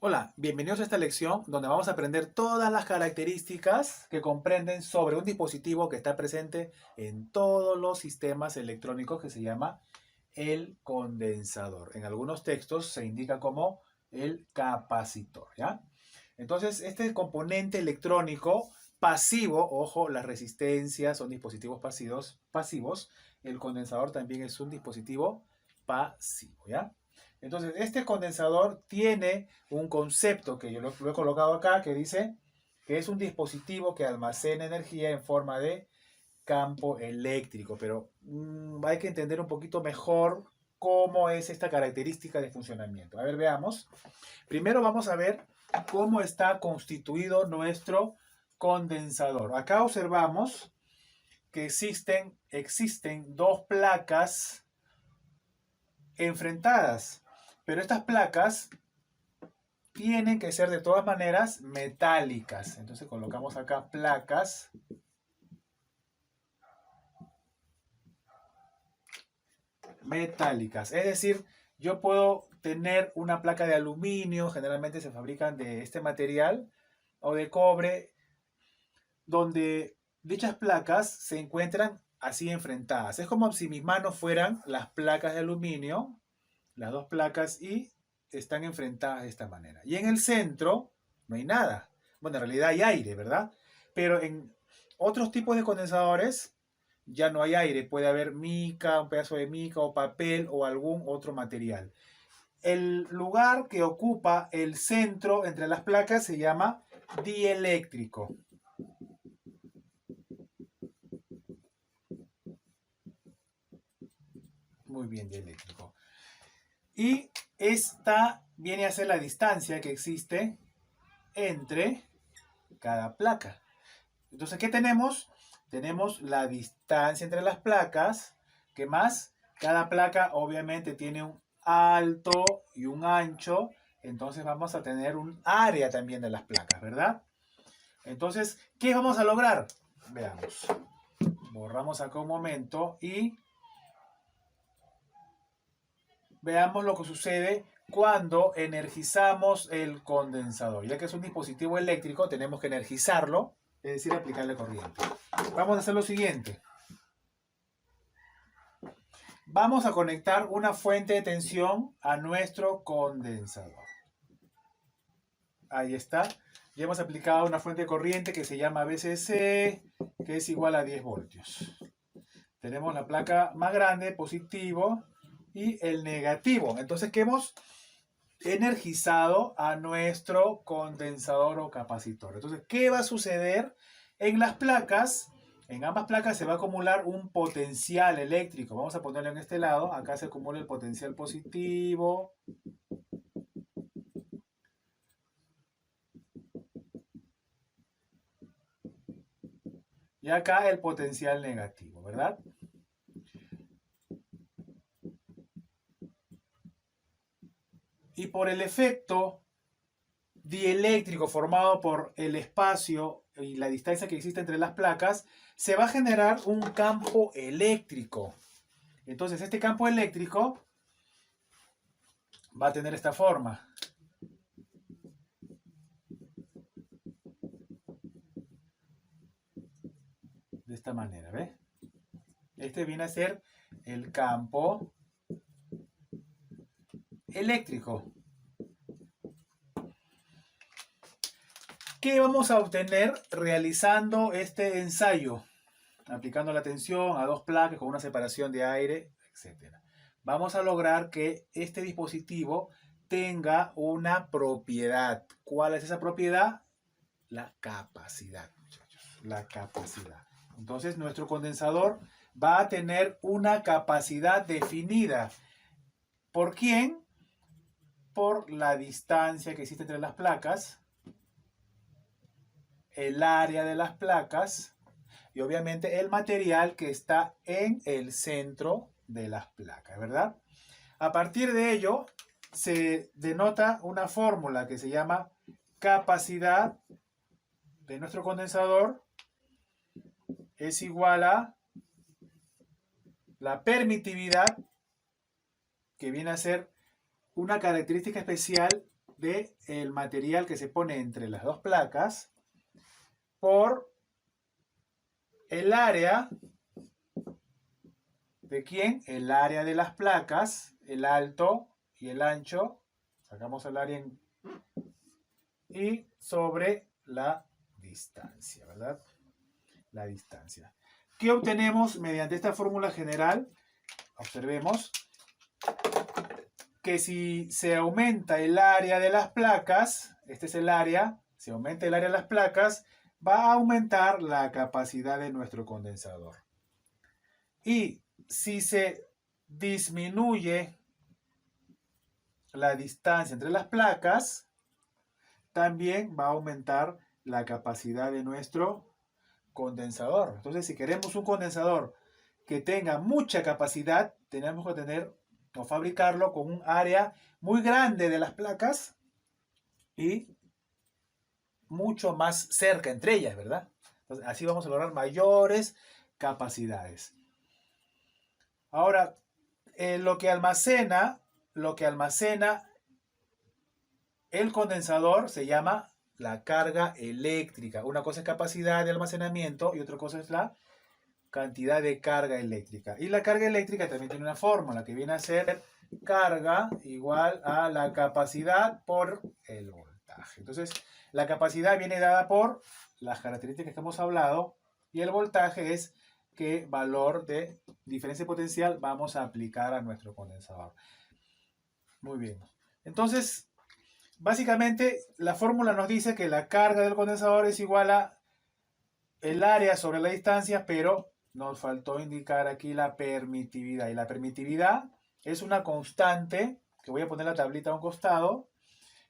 Hola, bienvenidos a esta lección donde vamos a aprender todas las características que comprenden sobre un dispositivo que está presente en todos los sistemas electrónicos que se llama el condensador. En algunos textos se indica como el capacitor, ¿ya? Entonces, este componente electrónico pasivo, ojo, las resistencias son dispositivos pasivos, el condensador también es un dispositivo pasivo, ¿ya? Entonces, este condensador tiene un concepto que yo lo he colocado acá que dice que es un dispositivo que almacena energía en forma de campo eléctrico, pero hay que entender un poquito mejor cómo es esta característica de funcionamiento. A ver, veamos. Primero vamos a ver cómo está constituido nuestro condensador. Acá observamos que existen dos placas enfrentadas, pero estas placas tienen que ser de todas maneras metálicas. Entonces colocamos acá placas metálicas. Es decir, yo puedo tener una placa de aluminio, generalmente se fabrican de este material, o de cobre, donde dichas placas se encuentran así enfrentadas. Es como si mis manos fueran las placas de aluminio, las dos placas, y están enfrentadas de esta manera. Y en el centro no hay nada. Bueno, en realidad hay aire, ¿verdad? Pero en otros tipos de condensadores ya no hay aire. Puede haber mica, un pedazo de mica o papel o algún otro material. El lugar que ocupa el centro entre las placas se llama dieléctrico. Muy bien, dieléctrico. Y esta viene a ser la distancia que existe entre cada placa. Entonces, ¿qué tenemos? Tenemos la distancia entre las placas. ¿Qué más? Cada placa obviamente tiene un alto y un ancho. Entonces vamos a tener un área también de las placas, ¿verdad? Entonces, ¿qué vamos a lograr? Veamos. Borramos acá un momento y veamos lo que sucede cuando energizamos el condensador. Ya que es un dispositivo eléctrico, tenemos que energizarlo, es decir, aplicarle corriente. Vamos a hacer lo siguiente. Vamos a conectar una fuente de tensión a nuestro condensador. Ahí está. Ya hemos aplicado una fuente de corriente que se llama VCC, que es igual a 10 voltios. Tenemos la placa más grande, positivo, y el negativo. Entonces, ¿qué hemos energizado a nuestro condensador o capacitor? Entonces, ¿qué va a suceder en las placas? En ambas placas se va a acumular un potencial eléctrico. Vamos a ponerlo en este lado. Acá se acumula el potencial positivo. Y acá el potencial negativo, ¿verdad? Y por el efecto dieléctrico formado por el espacio y la distancia que existe entre las placas, se va a generar un campo eléctrico. Entonces, este campo eléctrico va a tener esta forma. De esta manera, ¿ves? Este viene a ser el campo eléctrico. ¿Qué vamos a obtener realizando este ensayo? Aplicando la tensión a dos placas con una separación de aire, etc. Vamos a lograr que este dispositivo tenga una propiedad. ¿Cuál es esa propiedad? La capacidad, muchachos. La capacidad. Entonces, nuestro condensador va a tener una capacidad definida. ¿Por quién? Por la distancia que existe entre las placas, el área de las placas y obviamente el material que está en el centro de las placas, ¿verdad? A partir de ello se denota una fórmula que se llama capacidad de nuestro condensador es igual a la permitividad, que viene a ser una característica especial del material que se pone entre las dos placas por el área de ¿quién? El área de las placas, el alto y el ancho. Sacamos el área y sobre la distancia, ¿verdad? La distancia. ¿Qué obtenemos mediante esta fórmula general? Observemos que si se aumenta el área de las placas, este es el área, si aumenta el área de las placas, va a aumentar la capacidad de nuestro condensador. Y si se disminuye la distancia entre las placas, también va a aumentar la capacidad de nuestro condensador. Entonces, si queremos un condensador que tenga mucha capacidad, tenemos que tener o fabricarlo con un área muy grande de las placas y mucho más cerca entre ellas, ¿verdad? Entonces, así vamos a lograr mayores capacidades. Ahora, lo que almacena el condensador se llama la carga eléctrica. Una cosa es capacidad de almacenamiento y otra cosa es la cantidad de carga eléctrica. Y la carga eléctrica también tiene una fórmula que viene a ser carga igual a la capacidad por el voltaje. Entonces, la capacidad viene dada por las características que hemos hablado y el voltaje es qué valor de diferencia potencial vamos a aplicar a nuestro condensador. Muy bien. Entonces, básicamente, la fórmula nos dice que la carga del condensador es igual a el área sobre la distancia, pero nos faltó indicar aquí la permitividad. Y la permitividad es una constante, que voy a poner la tablita a un costado,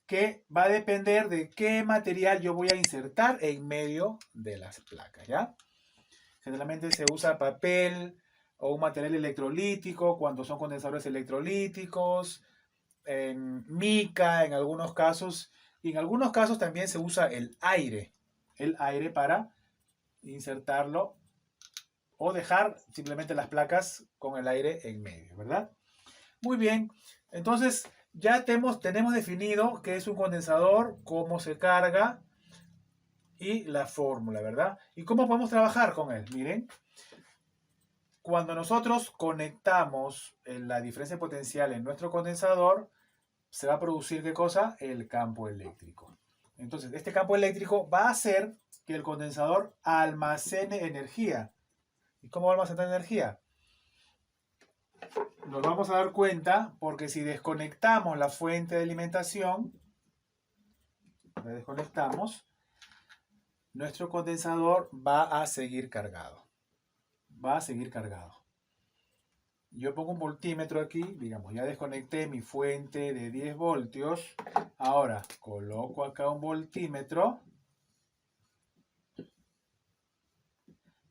que va a depender de qué material yo voy a insertar en medio de las placas, ¿ya? Generalmente se usa papel o un material electrolítico cuando son condensadores electrolíticos, en mica en algunos casos, y en algunos casos también se usa el aire para insertarlo o dejar simplemente las placas con el aire en medio, ¿verdad? Muy bien, entonces ya tenemos definido qué es un condensador, cómo se carga y la fórmula, ¿verdad? ¿Y cómo podemos trabajar con él? Miren, cuando nosotros conectamos la diferencia potencial en nuestro condensador, se va a producir ¿qué cosa? El campo eléctrico. Entonces, este campo eléctrico va a hacer que el condensador almacene energía. ¿Y cómo va a almacenar energía? Nos vamos a dar cuenta porque si desconectamos la fuente de alimentación, la desconectamos, nuestro condensador va a seguir cargado. Va a seguir cargado. Yo pongo un voltímetro aquí, digamos, ya desconecté mi fuente de 10 voltios. Ahora coloco acá un voltímetro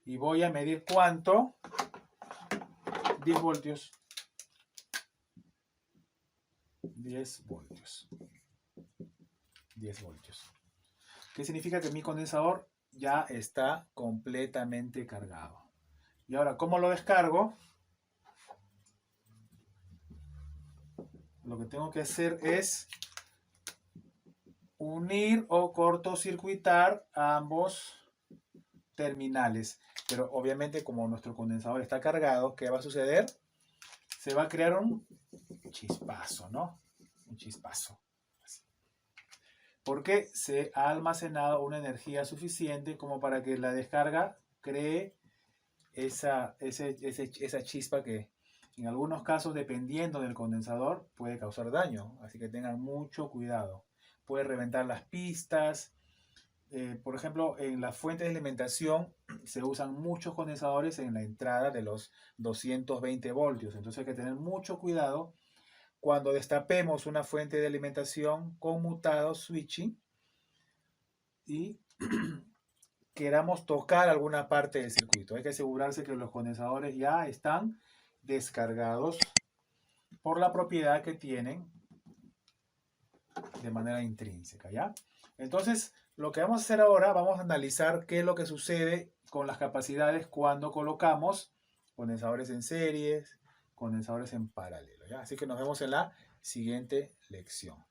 y voy a medir ¿cuánto? 10 voltios. 10 voltios. 10 voltios. ¿Qué significa que mi condensador ya está completamente cargado? Y ahora, ¿cómo lo descargo? Lo que tengo que hacer es unir o cortocircuitar ambos terminales. Pero obviamente como nuestro condensador está cargado, ¿qué va a suceder? Se va a crear un chispazo, ¿no? Un chispazo. Porque se ha almacenado una energía suficiente como para que la descarga cree esa chispa que en algunos casos, dependiendo del condensador, puede causar daño. Así que tengan mucho cuidado. Puede reventar las pistas. Por ejemplo, en las fuentes de alimentación se usan muchos condensadores en la entrada de los 220 voltios. Entonces hay que tener mucho cuidado cuando destapemos una fuente de alimentación conmutado, switching, y queramos tocar alguna parte del circuito. Hay que asegurarse que los condensadores ya están descargados por la propiedad que tienen de manera intrínseca, ¿ya? Entonces, lo que vamos a hacer ahora, vamos a analizar qué es lo que sucede con las capacidades cuando colocamos condensadores en series, condensadores en paralelo, ¿ya? Así que nos vemos en la siguiente lección.